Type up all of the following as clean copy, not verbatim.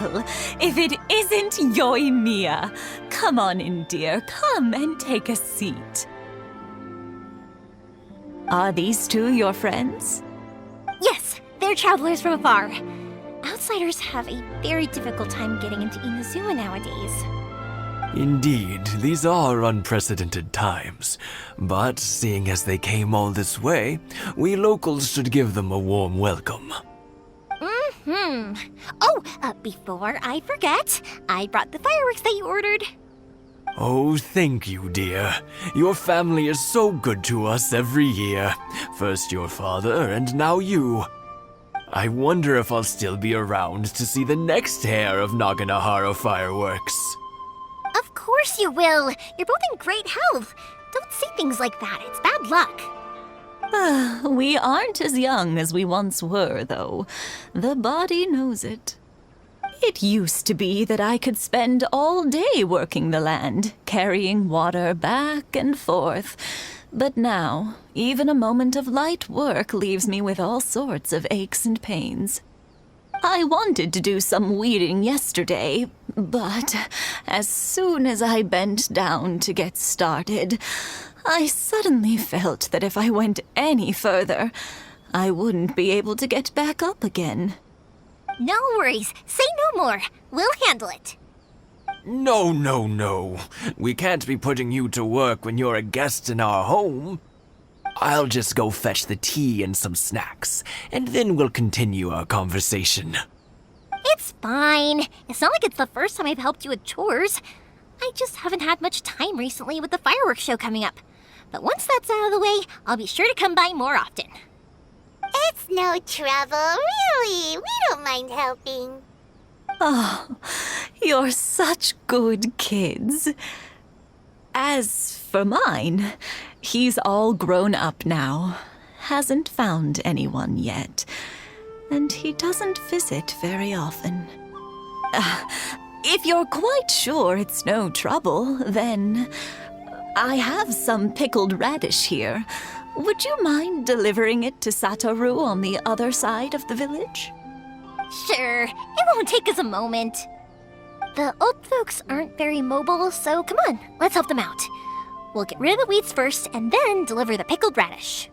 Well, if it isn't Yoimiya. Come on in, dear. Come and take a seat. Are these two your friends? Yes, they're travelers from afar. Outsiders have a very difficult time getting into Inazuma nowadays. Indeed, these are unprecedented times. But seeing as they came all this way, we locals should give them a warm welcome. Oh, before I forget, I brought the fireworks that you ordered. Oh, thank you, dear. Your family is so good to us every year. First your father, and now you. I wonder if I'll still be around to see the next hair of Naganahara fireworks. Of course you will. You're both in great health. Don't say things like that. It's bad luck. We aren't as young as we once were, though. The body knows it. It used to be that I could spend all day working the land, carrying water back and forth. But now, even a moment of light work leaves me with all sorts of aches and pains. I wanted to do some weeding yesterday, but as soon as I bent down to get started, I suddenly felt that if I went any further, I wouldn't be able to get back up again. No worries. Say no more. We'll handle it. No. We can't be putting you to work when you're a guest in our home. I'll just go fetch the tea and some snacks, and then we'll continue our conversation. It's fine. It's not like it's the first time I've helped you with chores. I just haven't had much time recently with the fireworks show coming up. But once that's out of the way, I'll be sure to come by more often. It's no trouble, really. We don't mind helping. Oh, you're such good kids. As for mine, he's all grown up now. Hasn't found anyone yet. And he doesn't visit very often. If you're quite sure it's no trouble, then I have some pickled radish here. Would you mind delivering it to Satoru on the other side of the village? Sure, it won't take us a moment. The old folks aren't very mobile, so come on, let's help them out. We'll get rid of the weeds first and then deliver the pickled radish.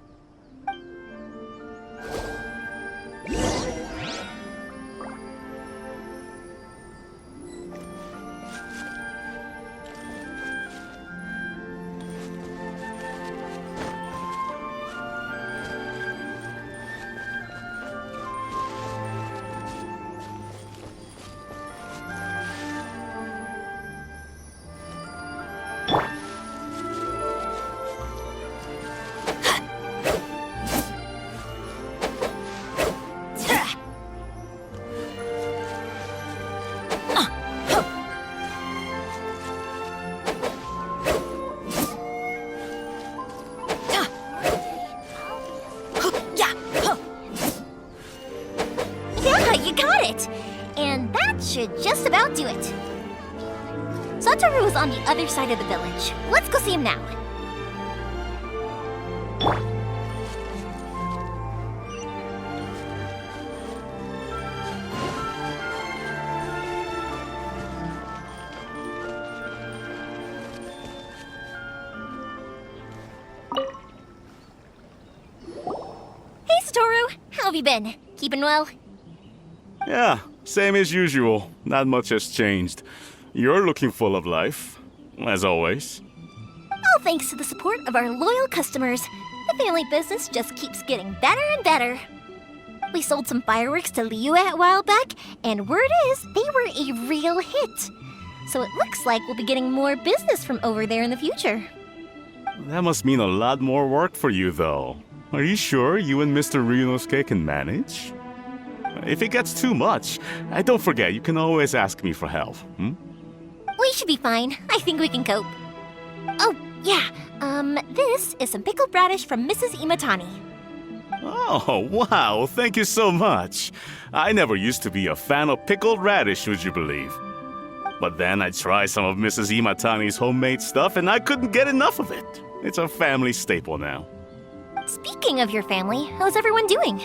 Should just about do it. Satoru is on the other side of the village. Let's go see him now. Hey, Satoru. How have you been? Keeping well? Yeah, same as usual. Not much has changed. You're looking full of life, as always. All thanks to the support of our loyal customers, the family business just keeps getting better and better. We sold some fireworks to Liyue a while back, and word is they were a real hit. So it looks like we'll be getting more business from over there in the future. That must mean a lot more work for you, though. Are you sure you and Mr. Ryunosuke can manage? If it gets too much, don't forget, you can always ask me for help, We should be fine. I think we can cope. Oh, yeah. This is some pickled radish from Mrs. Imatani. Oh, wow, thank you so much. I never used to be a fan of pickled radish, would you believe? But then I tried some of Mrs. Imatani's homemade stuff and I couldn't get enough of it. It's a family staple now. Speaking of your family, how's everyone doing?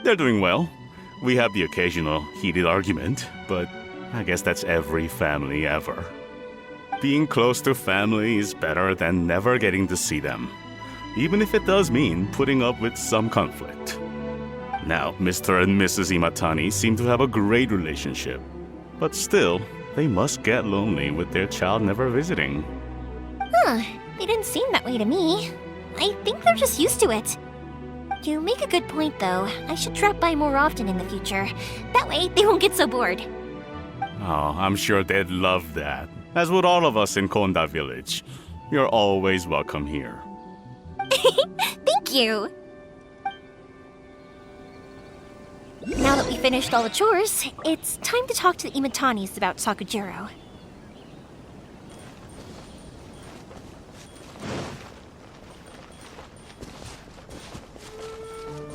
They're doing well. We have the occasional heated argument, but I guess that's every family ever. Being close to family is better than never getting to see them, even if it does mean putting up with some conflict. Now, Mr. and Mrs. Imatani seem to have a great relationship, but still, they must get lonely with their child never visiting. Huh, they didn't seem that way to me. I think they're just used to it. You make a good point, though. I should drop by more often in the future. That way, they won't get so bored. Oh, I'm sure they'd love that, as would all of us in Konda Village. You're always welcome here. Thank you! Now that we finished all the chores, it's time to talk to the Imatanis about Sakujiro.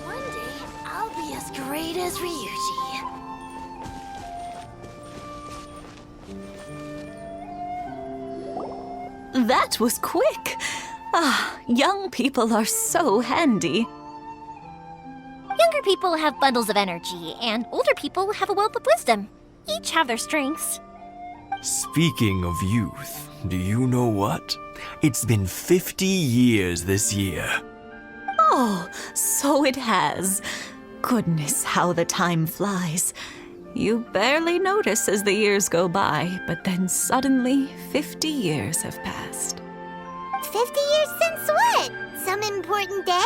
One day, I'll be as great as Ryuji. That was quick. Ah, young people are so handy. Younger people have bundles of energy, and older people have a wealth of wisdom. Each have their strengths. Speaking of youth, do you know what? It's been 50 years this year. Oh, so it has. Goodness, how the time flies. You barely notice as the years go by, but then suddenly 50 years have passed. 50 years since what? Some important day?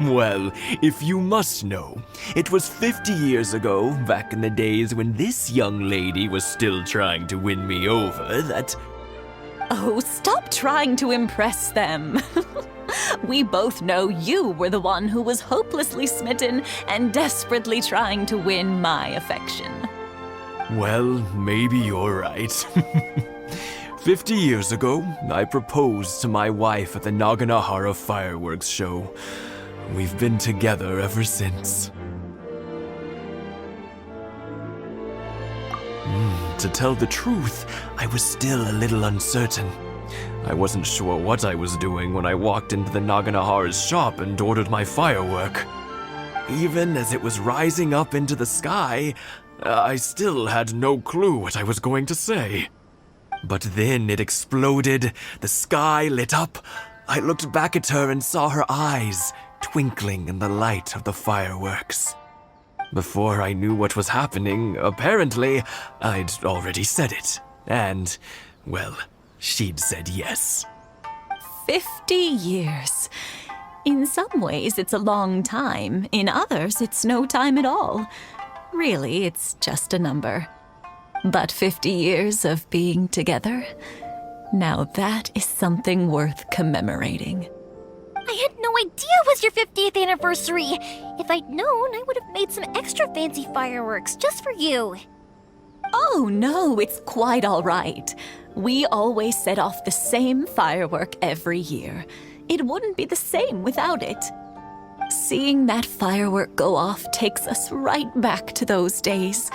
Well, if you must know, it was 50 years ago, back in the days when this young lady was still trying to win me over, that... Oh, stop trying to impress them. We both know you were the one who was hopelessly smitten and desperately trying to win my affection. Well, maybe you're right. 50 years ago, I proposed to my wife at the Naganahara fireworks show. We've been together ever since. To tell the truth, I was still a little uncertain. I wasn't sure what I was doing when I walked into the Naganahara's shop and ordered my firework. Even as it was rising up into the sky, I still had no clue what I was going to say. But then it exploded, the sky lit up. I looked back at her and saw her eyes twinkling in the light of the fireworks. Before I knew what was happening, apparently, I'd already said it. And, well, she'd said yes. 50 years. In some ways, it's a long time. In others, it's no time at all. Really, it's just a number. But 50 years of being together, now that is something worth commemorating. I had no idea it was your 50th anniversary. If I'd known, I would have made some extra fancy fireworks just for you. Oh, no, it's quite all right. We always set off the same firework every year. It wouldn't be the same without it. Seeing that firework go off takes us right back to those days.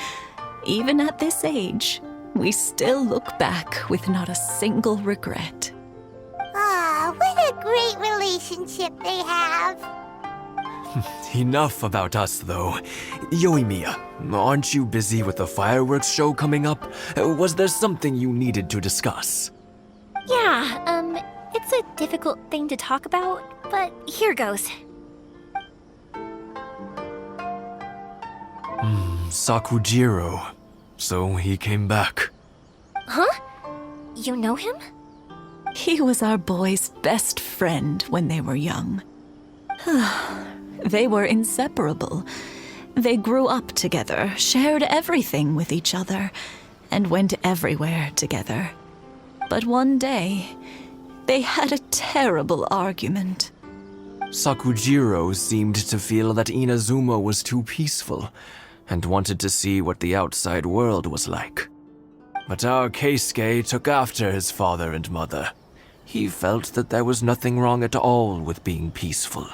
Even at this age, we still look back with not a single regret. Ah, what a great relationship they have. Enough about us, though. Yoimiya, aren't you busy with the fireworks show coming up? Was there something you needed to discuss? Yeah, it's a difficult thing to talk about, but here goes. Sakujiro. So he came back. Huh? You know him? He was our boys' best friend when they were young. They were inseparable. They grew up together, shared everything with each other, and went everywhere together. But one day, they had a terrible argument. Sakujiro seemed to feel that Inazuma was too peaceful and wanted to see what the outside world was like. But our Keisuke took after his father and mother. He felt that there was nothing wrong at all with being peaceful.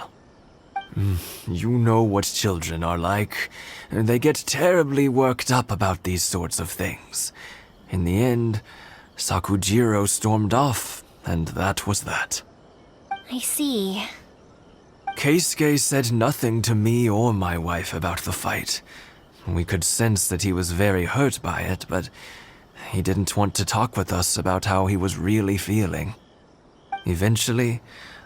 You know what children are like. They get terribly worked up about these sorts of things. In the end, Sakujiro stormed off, and that was that. I see. Keisuke said nothing to me or my wife about the fight. We could sense that he was very hurt by it, but he didn't want to talk with us about how he was really feeling. Eventually,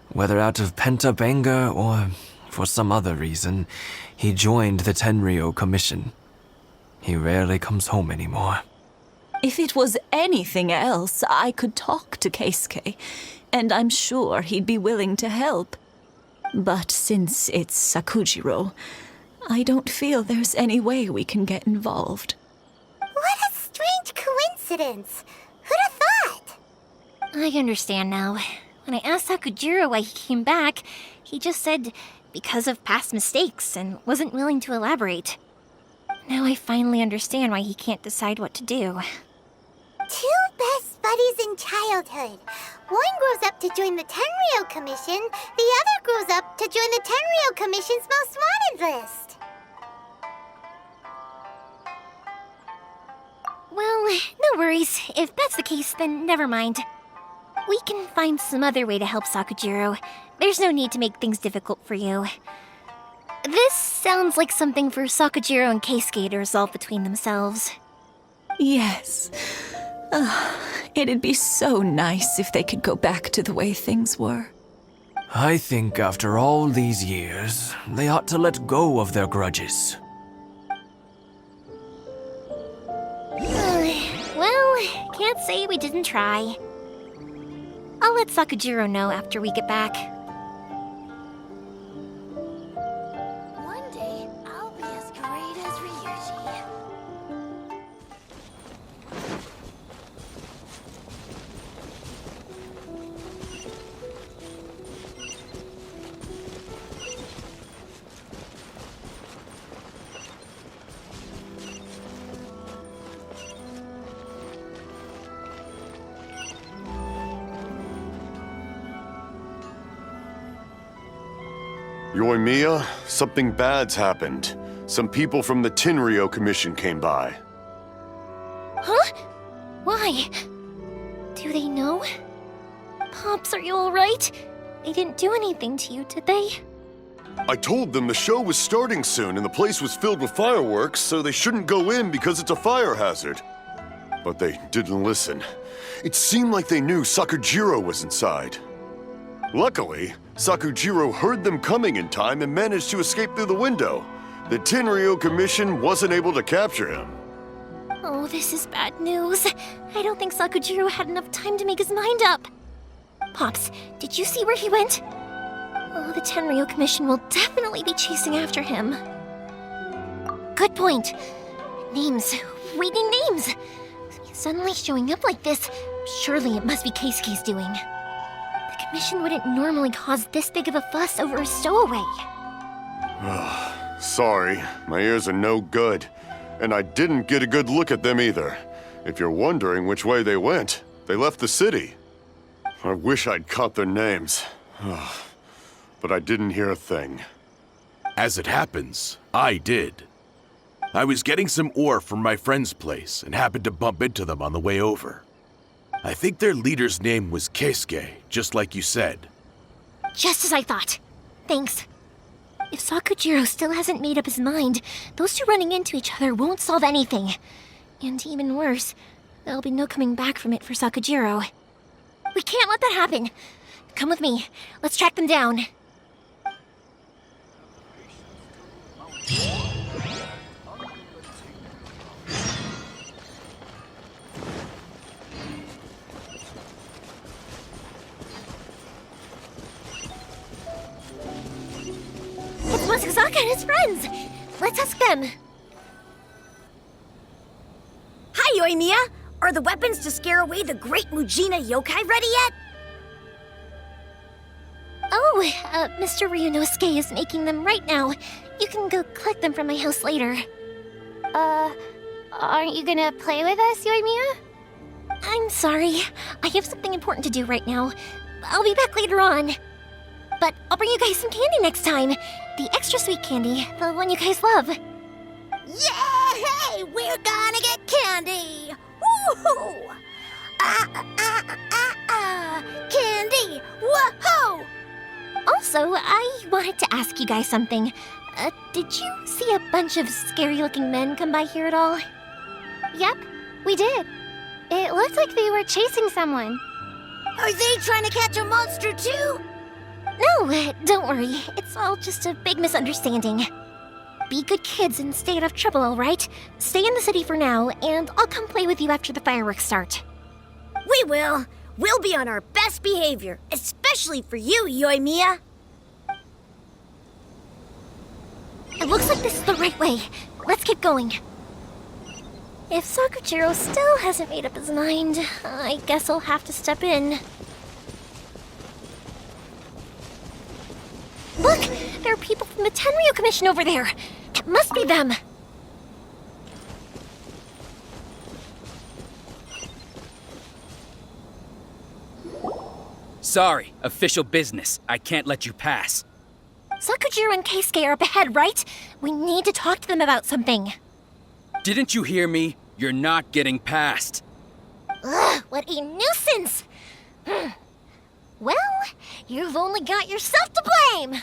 whether out of pent-up anger or for some other reason, he joined the Tenryou Commission. He rarely comes home anymore. If it was anything else, I could talk to Keisuke, and I'm sure he'd be willing to help. But since it's Sakujiro, I don't feel there's any way we can get involved. What a strange coincidence. Who'd have thought? I understand now. When I asked Sakujiro why he came back, he just said because of past mistakes and wasn't willing to elaborate. Now I finally understand why he can't decide what to do. Two best buddies in childhood. One grows up to join the Tenryou Commission, the other grows up to join the Tenryou Commission's most wanted list. Well, no worries. If that's the case, then never mind. We can find some other way to help Sakujiro. There's no need to make things difficult for you. This sounds like something for Sakujiro and Keisuke to resolve between themselves. Yes. It'd be so nice if they could go back to the way things were. I think after all these years, they ought to let go of their grudges. Well, can't say we didn't try. I'll let Sakujiro know after we get back. One day, I'll be as great as Ryuji. Yoimiya, something bad's happened. Some people from the Tenryou Commission came by. Huh? Why? Do they know? Pops, are you alright? They didn't do anything to you, did they? I told them the show was starting soon and the place was filled with fireworks, so they shouldn't go in because it's a fire hazard. But they didn't listen. It seemed like they knew Sakujiro was inside. Luckily, Sakujiro heard them coming in time and managed to escape through the window. The Tenryou Commission wasn't able to capture him. Oh, this is bad news. I don't think Sakujiro had enough time to make his mind up. Pops, did you see where he went? Oh, the Tenryou Commission will definitely be chasing after him. Good point. Names. Reading names. Suddenly showing up like this, surely it must be Keisuke's doing. The Commission wouldn't normally cause this big of a fuss over a stowaway. Sorry, my ears are no good. And I didn't get a good look at them either. If you're wondering which way they went, they left the city. I wish I'd caught their names. But I didn't hear a thing. As it happens, I did. I was getting some ore from my friend's place and happened to bump into them on the way over. I think their leader's name was Keisuke, just like you said. Just as I thought. Thanks. If Sakujiro still hasn't made up his mind, those two running into each other won't solve anything. And even worse, there'll be no coming back from it for Sakujiro. We can't let that happen. Come with me. Let's track them down. It's Masazaka and his friends! Let's ask them. Hi, Yoimiya! Are the weapons to scare away the great Mujina yokai ready yet? Oh, Mr. Ryunosuke is making them right now. You can go collect them from my house later. Aren't you gonna play with us, Yoimiya? I'm sorry. I have something important to do right now. I'll be back later on. But I'll bring you guys some candy next time. The extra sweet candy, the one you guys love. Yay! We're gonna get candy! Woohoo! Candy! Whoa! Oh, Also, I wanted to ask you guys something. Did you see a bunch of scary-looking men come by here at all? Yep, we did. It looked like they were chasing someone. Are they trying to catch a monster too? No, don't worry. It's all just a big misunderstanding. Be good kids and stay out of trouble, all right? Stay in the city for now, and I'll come play with you after the fireworks start. We will. We'll be on our best behavior, especially for you, Yoimiya. It looks like this is the right way. Let's keep going. If Sakujiro still hasn't made up his mind, I guess I'll have to step in. Look! There are people from the Tenryu Commission over there! It must be them! Sorry, official business. I can't let you pass. Sakujiro and Keisuke are up ahead, right? We need to talk to them about something. Didn't you hear me? You're not getting past. Ugh, what a nuisance! Well, you've only got yourself to blame!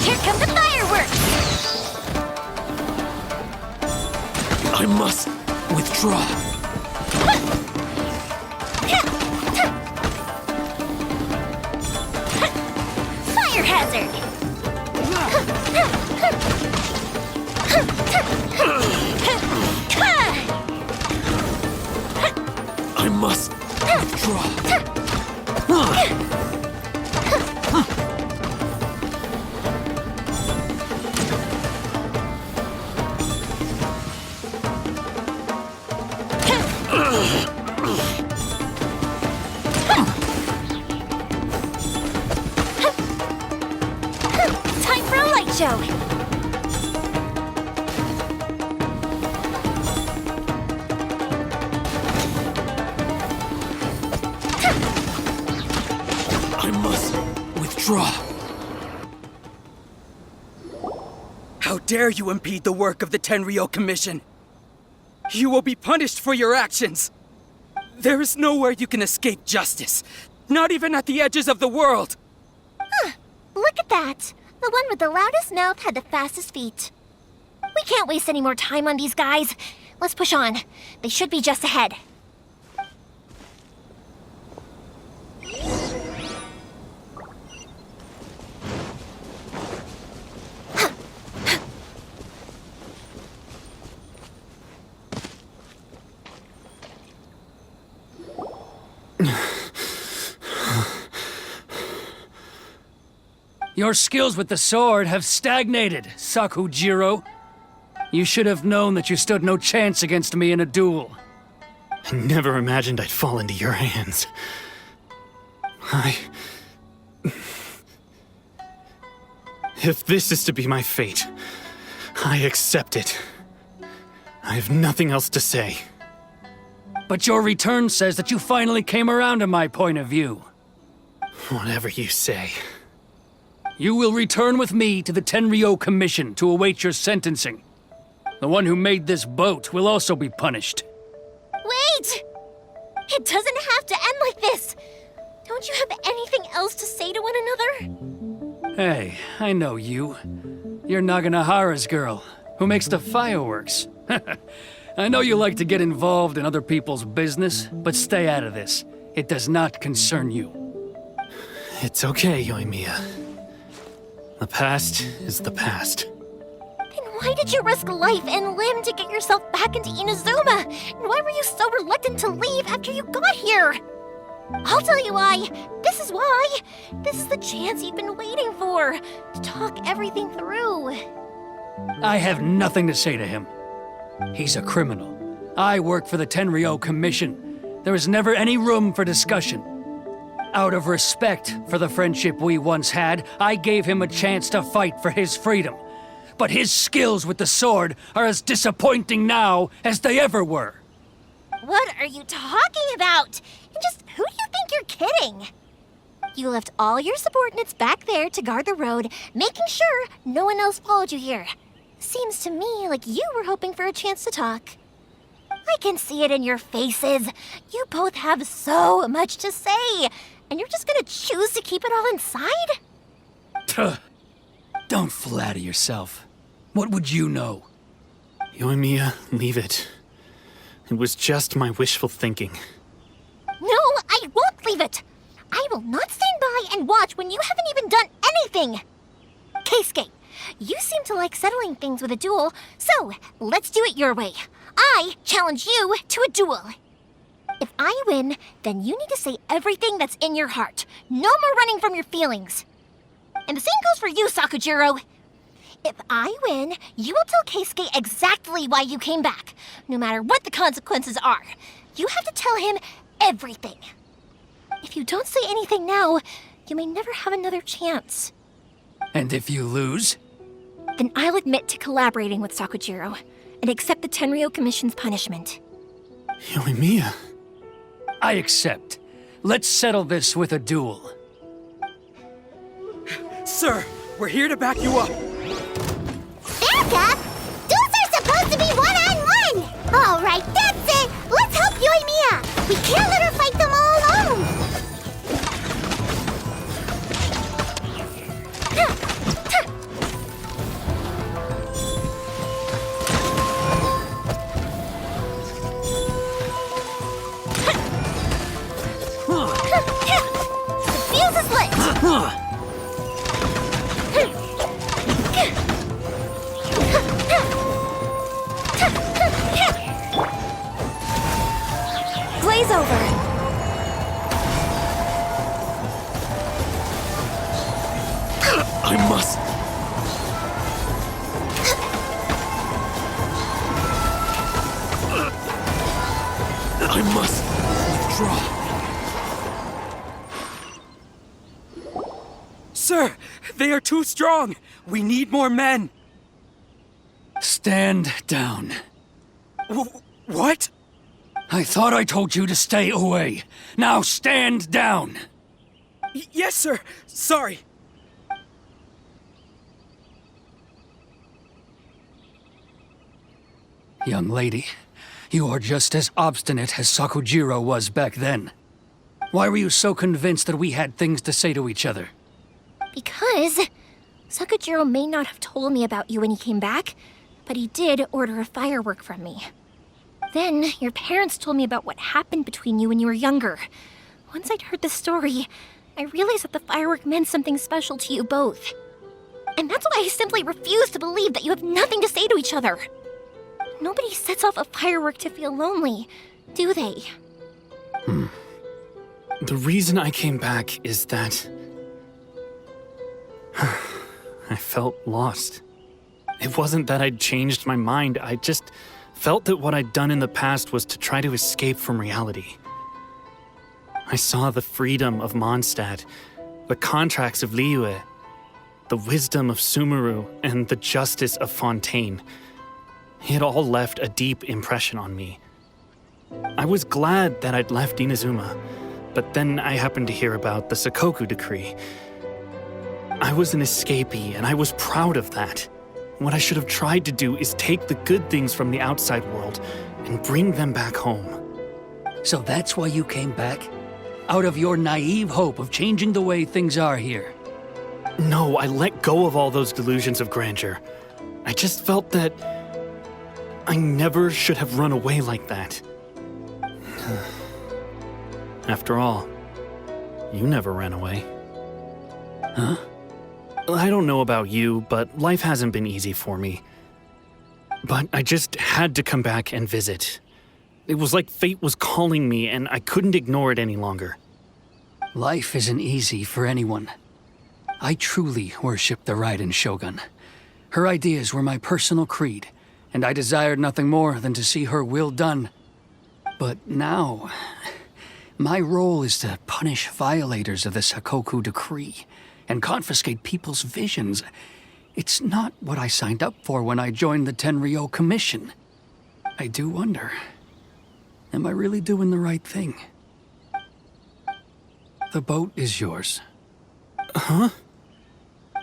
Here come the fireworks! I must withdraw. Fire hazard! I must withdraw. Time for a light show! I must withdraw. How dare you impede the work of the Tenryo Commission? You will be punished for your actions. There is nowhere you can escape justice. Not even at the edges of the world. Look at that! The one with the loudest mouth had the fastest feet. We can't waste any more time on these guys. Let's push on. They should be just ahead. Your skills with the sword have stagnated, Sakujiro. You should have known that you stood no chance against me in a duel. I never imagined I'd fall into your hands. If this is to be my fate, I accept it. I have nothing else to say. But your return says that you finally came around to my point of view. Whatever you say. You will return with me to the Tenryo Commission to await your sentencing. The one who made this boat will also be punished. Wait! It doesn't have to end like this! Don't you have anything else to say to one another? Hey, I know you. You're Naganohara's girl, who makes the fireworks. I know you like to get involved in other people's business, but stay out of this. It does not concern you. It's okay, Yoimiya. The past is the past. Then why did you risk life and limb to get yourself back into Inazuma? And why were you so reluctant to leave after you got here? I'll tell you why. This is why. This is the chance you've been waiting for, to talk everything through. I have nothing to say to him. He's a criminal. I work for the Tenryou Commission. There is never any room for discussion. Out of respect for the friendship we once had, I gave him a chance to fight for his freedom. But his skills with the sword are as disappointing now as they ever were. What are you talking about? And just who do you think you're kidding? You left all your subordinates back there to guard the road, making sure no one else followed you here. Seems to me like you were hoping for a chance to talk. I can see it in your faces. You both have so much to say, and you're just gonna choose to keep it all inside? Tuh. Don't flatter yourself. What would you know? Yoimiya, leave it. It was just my wishful thinking. No, I won't leave it. I will not stand by and watch when you haven't even done anything. Keisuke, you seem to like settling things with a duel, so let's do it your way. I challenge you to a duel. If I win, then you need to say everything that's in your heart. No more running from your feelings. And the same goes for you, Sakujiro. If I win, you will tell Keisuke exactly why you came back, no matter what the consequences are. You have to tell him everything. If you don't say anything now, you may never have another chance. And if you lose? Then I'll admit to collaborating with Sakujiro and accept the Tenryou Commission's punishment. Yoimiya. I accept. Let's settle this with a duel. Sir, we're here to back you up. Back up? Duels are supposed to be one-on-one! All right, that's it! Let's help Yoimiya! We can't let her fight them all alone! The fuse is lit! Blaze over! I must. I must withdraw. Sir, they are too strong. We need more men. Stand down. What? I thought I told you to stay away. Now stand down. Yes, sir. Sorry. Young lady, you are just as obstinate as Sakujiro was back then. Why were you so convinced that we had things to say to each other? Because Sakujiro may not have told me about you when he came back, but he did order a firework from me. Then your parents told me about what happened between you when you were younger. Once I'd heard the story, I realized that the firework meant something special to you both. And that's why I simply refuse to believe that you have nothing to say to each other. Nobody sets off a firework to feel lonely, do they? The reason I came back is that I felt lost. It wasn't that I'd changed my mind, I just felt that what I'd done in the past was to try to escape from reality. I saw the freedom of Mondstadt, the contracts of Liyue, the wisdom of Sumeru, and the justice of Fontaine. It all left a deep impression on me. I was glad that I'd left Inazuma, but then I happened to hear about the Sakoku decree. I was an escapee, and I was proud of that. What I should have tried to do is take the good things from the outside world and bring them back home. So that's why you came back? Out of your naive hope of changing the way things are here? No, I let go of all those delusions of grandeur. I just felt that I never should have run away like that. After all, you never ran away. I don't know about you, but life hasn't been easy for me. But I just had to come back and visit. It was like fate was calling me, and I couldn't ignore it any longer. Life isn't easy for anyone. I truly worship the Raiden Shogun. Her ideas were my personal creed, and I desired nothing more than to see her will done. But now, my role is to punish violators of the Sakoku decree and confiscate people's visions. It's not what I signed up for when I joined the Tenryo Commission. I do wonder, am I really doing the right thing? The boat is yours. Huh?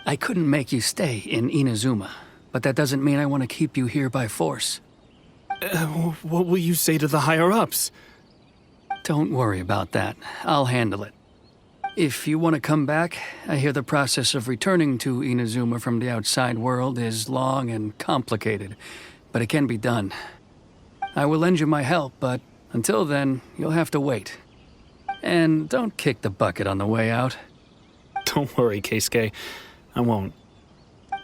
I couldn't make you stay in Inazuma, but that doesn't mean I want to keep you here by force. What will you say to the higher-ups? Don't worry about that. I'll handle it. If you want to come back, I hear the process of returning to Inazuma from the outside world is long and complicated, but it can be done. I will lend you my help, but until then, you'll have to wait. And don't kick the bucket on the way out. Don't worry, Keisuke. I won't.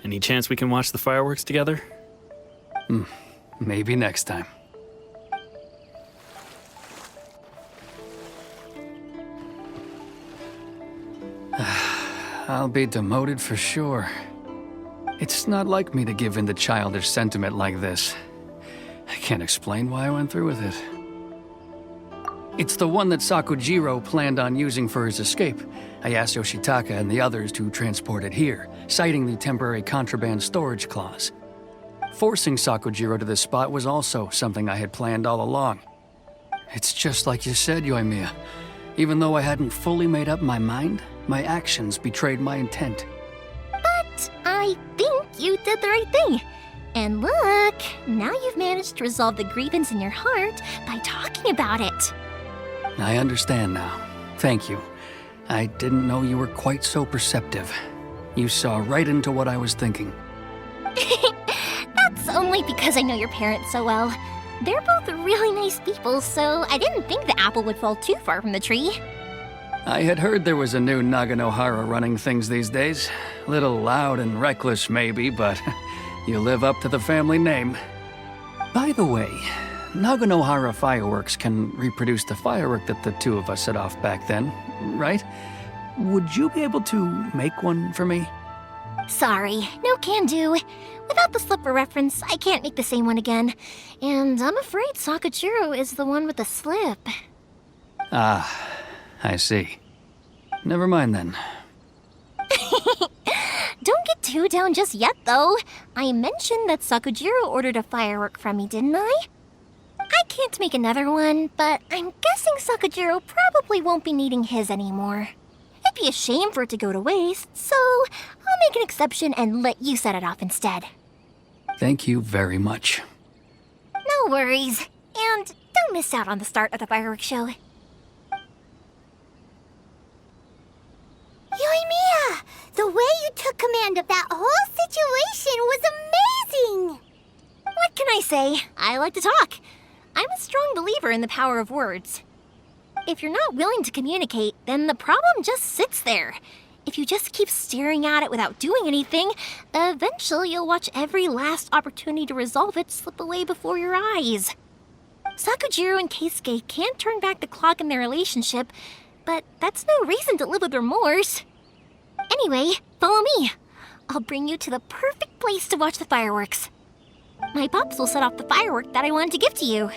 Any chance we can watch the fireworks together? Maybe next time. I'll be demoted for sure. It's not like me to give in to childish sentiment like this. I can't explain why I went through with it. It's the one that Sakujiro planned on using for his escape. I asked Yoshitaka and the others to transport it here, citing the temporary contraband storage clause. Forcing Sakujiro to this spot was also something I had planned all along. It's just like you said, Yoimiya. Even though I hadn't fully made up my mind, my actions betrayed my intent. But I think you did the right thing. And look, now you've managed to resolve the grievance in your heart by talking about it. I understand now. Thank you. I didn't know you were quite so perceptive. You saw right into what I was thinking. That's only because I know your parents so well. They're both really nice people, so I didn't think the apple would fall too far from the tree. I had heard there was a new Naganohara running things these days. Little loud and reckless, maybe, but you live up to the family name. By the way, Naganohara fireworks can reproduce the firework that the two of us set off back then, right? Would you be able to make one for me? Sorry, no can do. Without the slipper reference, I can't make the same one again. And I'm afraid Sakujiro is the one with the slip. Ah, I see. Never mind then. Don't get too down just yet, though. I mentioned that Sakujiro ordered a firework from me, didn't I? I can't make another one, but I'm guessing Sakujiro probably won't be needing his anymore. It'd be a shame for it to go to waste, so I'll make an exception and let you set it off instead. Thank you very much. No worries. And don't miss out on the start of the fireworks show. Yoimiya! The way you took command of that whole situation was amazing! What can I say? I like to talk. I'm a strong believer in the power of words. If you're not willing to communicate, then the problem just sits there. If you just keep staring at it without doing anything, eventually you'll watch every last opportunity to resolve it slip away before your eyes. Sakujiro and Keisuke can't turn back the clock in their relationship, but that's no reason to live with remorse. Anyway, follow me. I'll bring you to the perfect place to watch the fireworks. My pops will set off the firework that I wanted to give to you.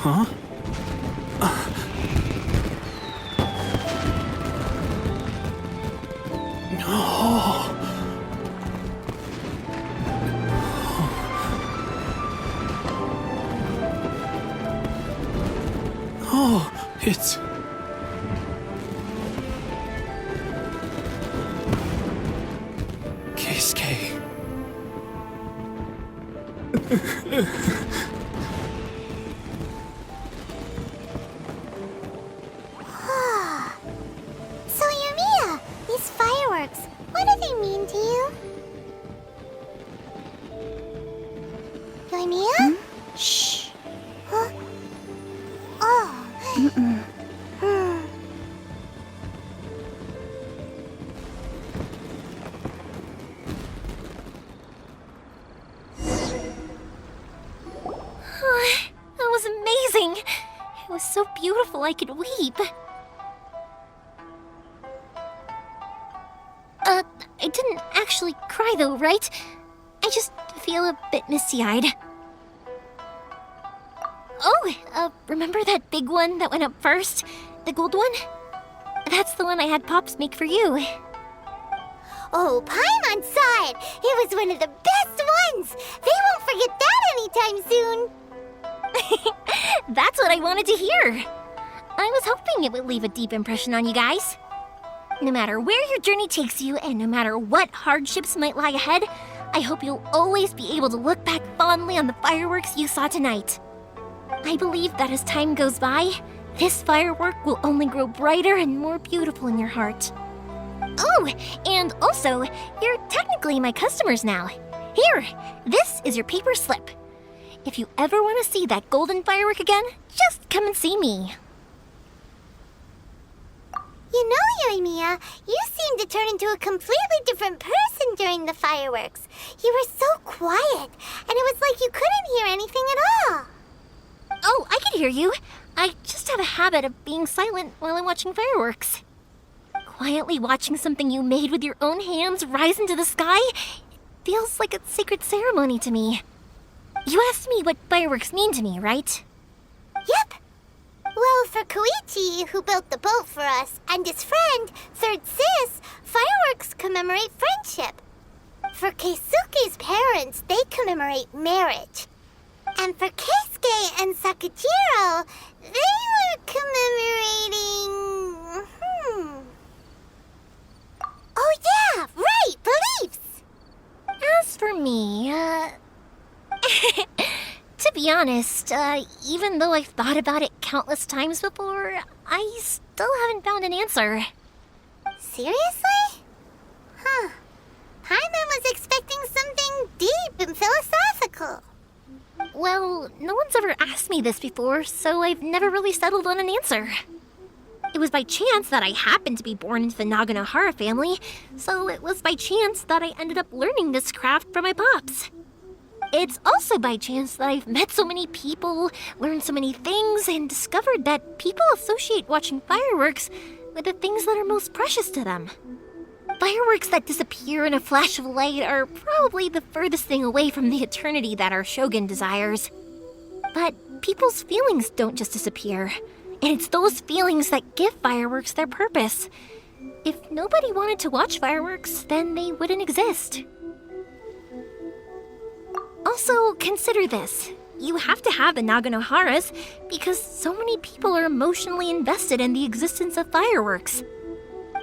Huh? No. Oh, it's... Keisuke. So, Yoimiya, these fireworks, what do they mean to you? Yoimiya? Shh. Huh? Oh. That was amazing. It was so beautiful I could weep. I didn't actually cry though, right? I just feel a bit misty-eyed. Oh, remember that big one that went up first? The gold one? That's the one I had Pops make for you. Oh, Paimon saw it! It was one of the best ones! They won't forget that anytime soon! That's what I wanted to hear. I was hoping it would leave a deep impression on you guys. No matter where your journey takes you, and no matter what hardships might lie ahead, I hope you'll always be able to look back fondly on the fireworks you saw tonight. I believe that as time goes by, this firework will only grow brighter and more beautiful in your heart. Oh, and also, you're technically my customers now. Here, this is your paper slip. If you ever want to see that golden firework again, just come and see me. You know, Yoimiya, you seemed to turn into a completely different person during the fireworks. You were so quiet, and it was like you couldn't hear anything at all. Oh, I can hear you. I just have a habit of being silent while I'm watching fireworks. Quietly watching something you made with your own hands rise into the sky, it feels like a sacred ceremony to me. You asked me what fireworks mean to me, right? Yep. Well, for Koichi, who built the boat for us, and his friend, Third Sis, fireworks commemorate friendship. For Keisuke's parents, they commemorate marriage. And for Keisuke and Sakujiro, they were commemorating... Oh yeah, right, beliefs! As for me, to be honest, even though I've thought about it countless times before, I still haven't found an answer. Seriously? Huh. Paimon was expecting something deep and philosophical. Well, no one's ever asked me this before, so I've never really settled on an answer. It was by chance that I happened to be born into the Naganohara family, so it was by chance that I ended up learning this craft from my pops. It's also by chance that I've met so many people, learned so many things, and discovered that people associate watching fireworks with the things that are most precious to them. Fireworks that disappear in a flash of light are probably the furthest thing away from the eternity that our shogun desires. But people's feelings don't just disappear, and it's those feelings that give fireworks their purpose. If nobody wanted to watch fireworks, then they wouldn't exist. Also, consider this. You have to have the Naganoharas because so many people are emotionally invested in the existence of fireworks.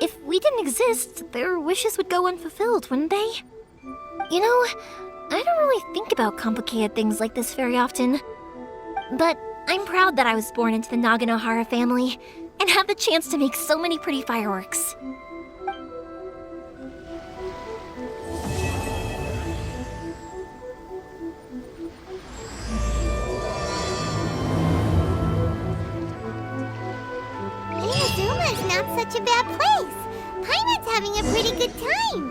If we didn't exist, their wishes would go unfulfilled, wouldn't they? You know, I don't really think about complicated things like this very often. But I'm proud that I was born into the Naganohara family and have the chance to make so many pretty fireworks. Inazuma's not such a bad place. Paimon's having a pretty good time.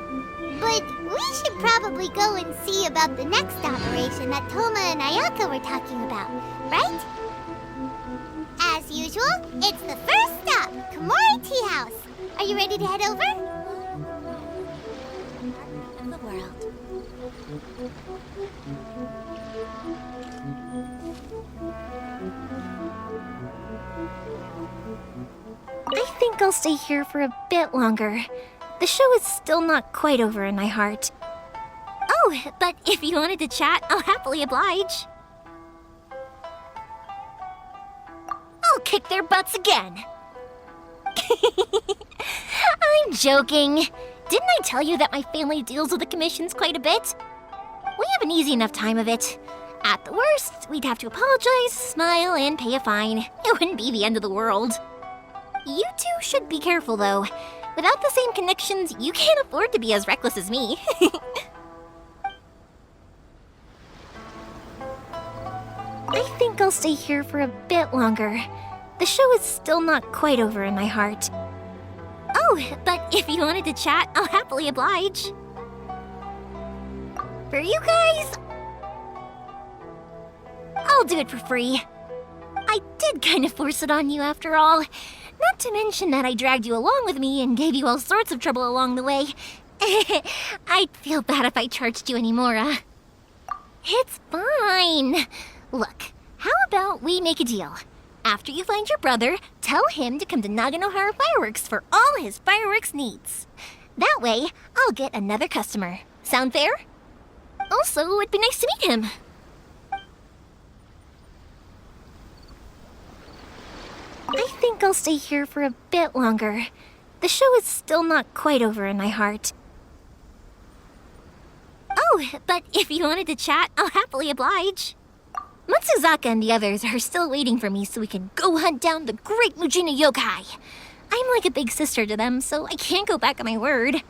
But we should probably go and see about the next operation that Toma and Ayaka were talking about, right? As usual, it's the first stop, Komori Tea House. Are you ready to head over? Of the world. I think I'll stay here for a bit longer. The show is still not quite over in my heart. Oh, but if you wanted to chat, I'll happily oblige. I'll kick their butts again. I'm joking. Didn't I tell you that my family deals with the commissions quite a bit? We have an easy enough time of it. At the worst, we'd have to apologize, smile, and pay a fine. It wouldn't be the end of the world. You two should be careful, though. Without the same connections, you can't afford to be as reckless as me. I think I'll stay here for a bit longer. The show is still not quite over in my heart. Oh, but if you wanted to chat, I'll happily oblige. For you guys, I'll do it for free. I did kind of force it on you after all. Not to mention that I dragged you along with me and gave you all sorts of trouble along the way. I'd feel bad if I charged you any more, It's fine. Look, how about we make a deal? After you find your brother, tell him to come to Naganohara Fireworks for all his fireworks needs. That way, I'll get another customer. Sound fair? Also, it'd be nice to meet him. I think I'll stay here for a bit longer. The show is still not quite over in my heart. Oh, but if you wanted to chat, I'll happily oblige. Matsuzaka and the others are still waiting for me so we can go hunt down the great Mujina yokai. I'm like a big sister to them, so I can't go back on my word.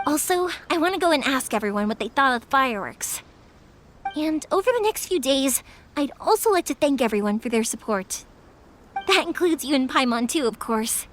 Also, I want to go and ask everyone what they thought of the fireworks. And over the next few days, I'd also like to thank everyone for their support. That includes you and Paimon too, of course.